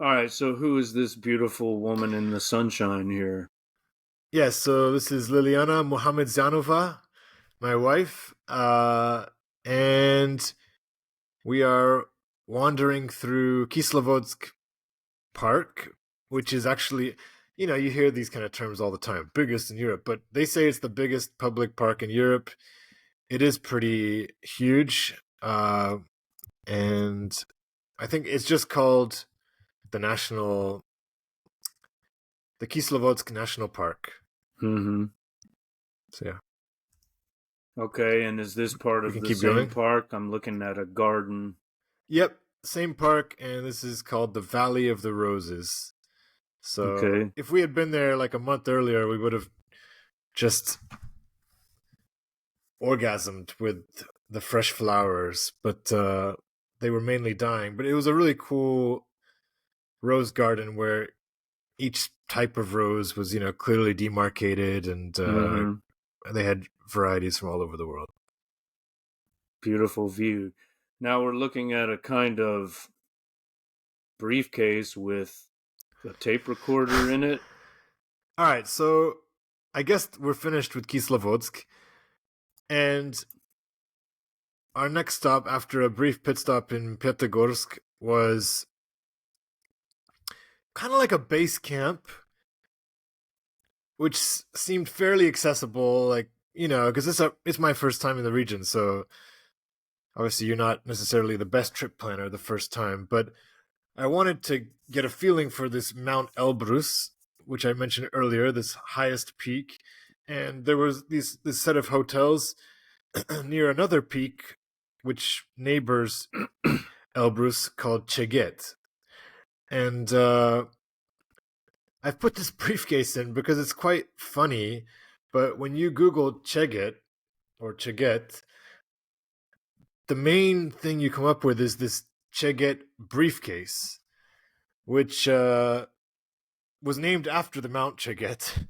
All right, so who is this beautiful woman in the sunshine here? Yes, so this is Liliana Mohamed Zanova, my wife, and we are wandering through Kislovodsk Park, which is actually, you hear these kind of terms all the time, biggest in Europe, but they say it's the biggest public park in Europe. It is pretty huge, and I think it's just called the national, the Kislovodsk National Park. Mm-hmm. So yeah, Okay, and is this part we of can the keep same going. park? I'm looking at a garden. Yep, same park, and this is called the Valley of the Roses. So Okay, if we had been there like a month earlier, we would have just orgasmed with the fresh flowers, but they were mainly dying. But it was a really cool rose garden where each type of rose was, clearly demarcated, and mm-hmm. they had varieties from all over the world. Beautiful view. Now we're looking at a kind of briefcase with a tape recorder in it. All right, so I guess we're finished with Kislovodsk, and our next stop after a brief pit stop in Pyatigorsk was kind of like a base camp, which seemed fairly accessible, like, because it's my first time in the region, so obviously you're not necessarily the best trip planner the first time, but I wanted to get a feeling for this Mount Elbrus, which I mentioned earlier, this highest peak, and there was this set of hotels near another peak which neighbors Elbrus called Cheget. And I've put this briefcase in because it's quite funny, but when you Google Cheget or Cheget, the main thing you come up with is this Cheget briefcase, which was named after the Mount Cheget,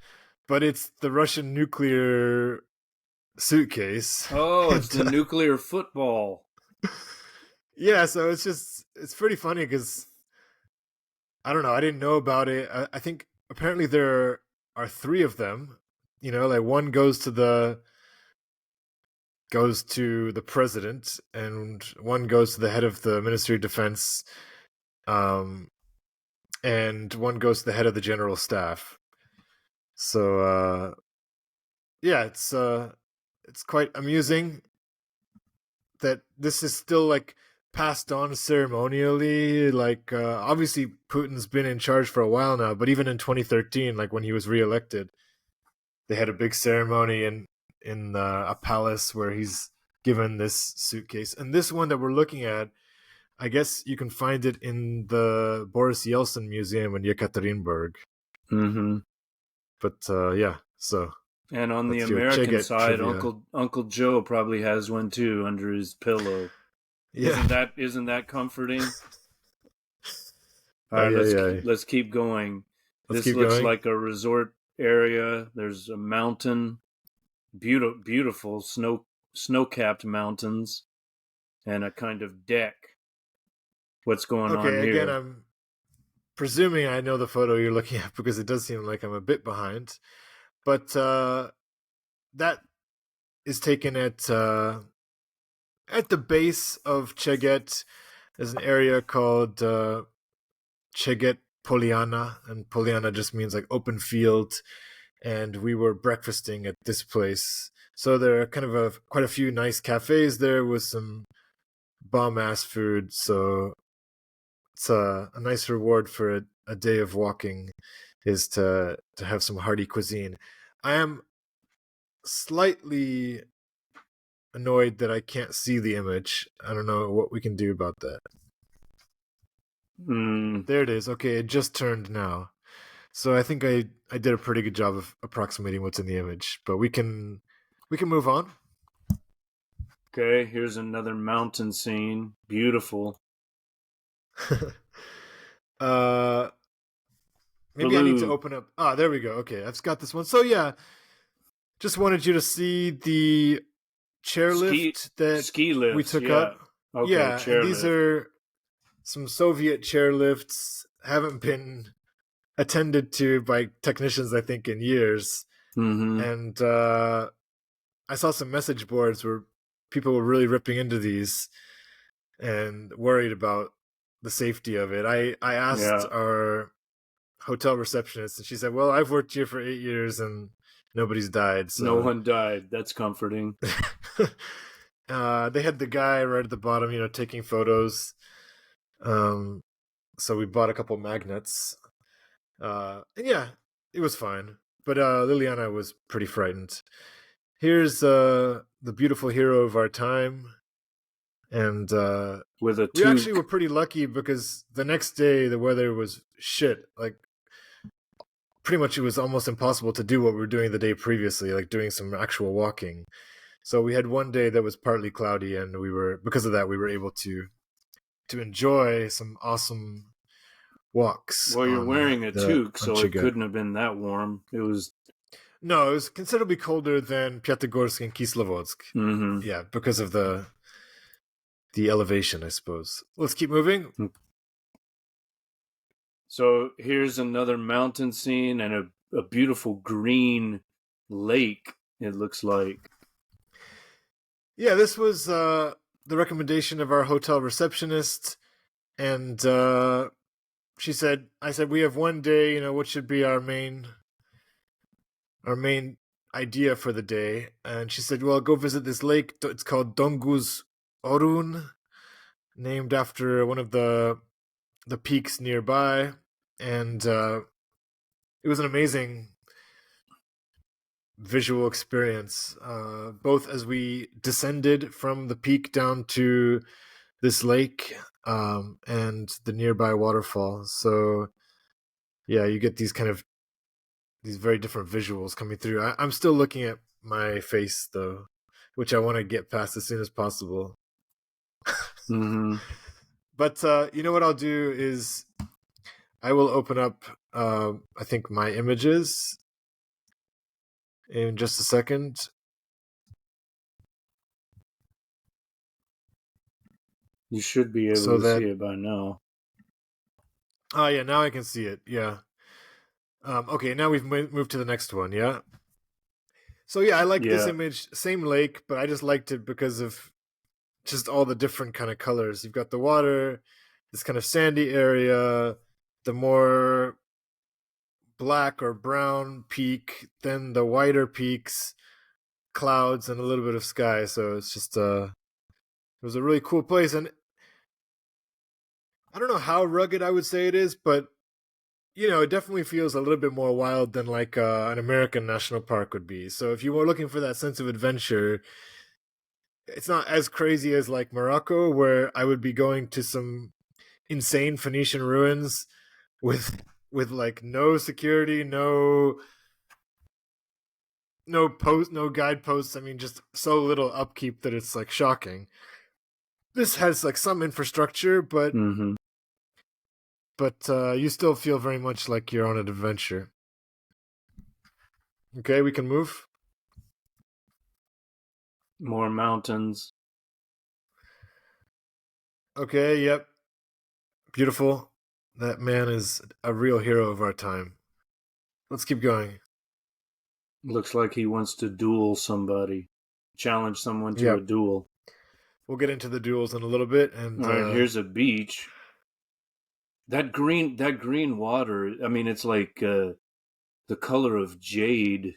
but it's the Russian nuclear suitcase. Oh, it's And, the nuclear football. yeah, so it's pretty funny because I don't know, I didn't know about it. I think apparently there are three of them. Like one goes to the president, and one goes to the head of the Ministry of Defense, um, and one goes to the head of the general staff. So yeah, it's quite amusing that this is still like passed on ceremonially. Like obviously Putin's been in charge for a while now, but even in 2013, like when he was reelected, they had a big ceremony in a palace where he's given this suitcase. And this one that we're looking at, I guess you can find it in the Boris Yeltsin Museum in Yekaterinburg. Mm-hmm. But yeah, so And on the that's your American Cheget side, trivia. Uncle Joe probably has one too under his pillow. Yeah. Isn't that comforting? All Ay, right, ay, ay. let's keep going. Let's This keep looks going. like a resort area. There's a mountain, beautiful snow-capped mountains, and a kind of deck. What's going on Okay, again, here? I'm presuming I know the photo you're looking at because it does seem like I'm a bit behind. But that is taken at the base of Cheget. There's an area called Cheget Poliana, and Poliana just means like open field. And we were breakfasting at this place. So there are kind of quite a few nice cafes there with some bomb ass food. So it's a nice reward for a day of walking is to have some hearty cuisine. I am slightly annoyed that I can't see the image. I don't know what we can do about that. Mm, There it is. Okay, it just turned now. So I think I did a pretty good job of approximating what's in the image, but we can move on. okay, here's another mountain scene. Beautiful. uh Maybe I need to Blue open up. Ah, there we go. Okay, I've got this one. So yeah, just wanted you to see the ski chairlift that ski we lifts. took Yeah. up. Okay, Yeah, and these chairlift. are some Soviet chairlifts haven't been attended to by technicians, I think, in years. Mm-hmm. And I saw some message boards where people were really ripping into these and worried about the safety of it. I asked Yeah. our hotel receptionist, and she said, "Well, I've worked here for 8 years, and nobody's died." No So one died. That's comforting. they had the guy right at the bottom, taking photos. So we bought a couple magnets. And yeah, it was fine. But Liliana was pretty frightened. Here's the beautiful hero of our time. And With a we actually toque. were pretty lucky because the next day the weather was shit. Like, pretty much it was almost impossible to do what we were doing the day previously, like doing some actual walking. So we had one day that was partly cloudy, and because of that we were able to enjoy some awesome walks Well, you're on wearing a the toque, so it Anchiga. couldn't have been that warm. It was. No, it was considerably colder than Pyatigorsk and Kislovodsk. Mm-hmm. Yeah, because of the elevation, I suppose. Let's keep moving. So here's another mountain scene and a beautiful green lake, it looks like. Yeah, this was the recommendation of our hotel receptionist, and she said, "I said we have one day. What should be our main idea for the day?" And she said, "Well, go visit this lake. It's called Donguz Orun, named after one of the peaks nearby." And it was an amazing visual experience, both as we descended from the peak down to this lake, and the nearby waterfall. So yeah, you get these very different visuals coming through. I'm still looking at my face though, which I want to get past as soon as possible. Mm-hmm. But you know what I'll do is I will open up, I think, my images in just a second. You should be able So to see that, it by now. oh yeah, now I can see it. Yeah. Okay, now we've moved to the next one. Yeah. So yeah, I like this Yeah. image. Same lake, but I just liked it because of just all the different kind of colors. You've got the water, this kind of sandy area, the more black or brown peak, then the whiter peaks, clouds, and a little bit of sky. So it's just it was a really cool place, and I don't know how rugged I would say it is, but it definitely feels a little bit more wild than like an American national park would be. So if you were looking for that sense of adventure, it's not as crazy as like Morocco, where I would be going to some insane Phoenician ruins with like no security, no guideposts. I mean, just so little upkeep that it's like shocking. This has like some infrastructure, but Mm-hmm. you still feel very much like you're on an adventure. Okay, we can move. More mountains. Okay, yep. Beautiful. That man is a real hero of our time. Let's keep going. Looks like he wants to duel somebody. Challenge someone to a Yep. duel. We'll get into the duels in a little bit, and All right, here's a beach. That green water, I mean, it's like the color of jade.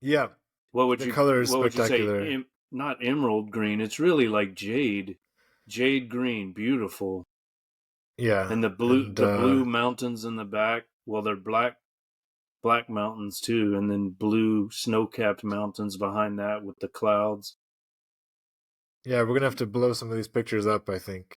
yeah, the color is What would you spectacular. say? Not emerald green. It's really like jade green, beautiful. Yeah, And and the blue mountains in the back. Well, they're black mountains too, and then blue snow-capped mountains behind that with the clouds. yeah, we're gonna have to blow some of these pictures up, I think.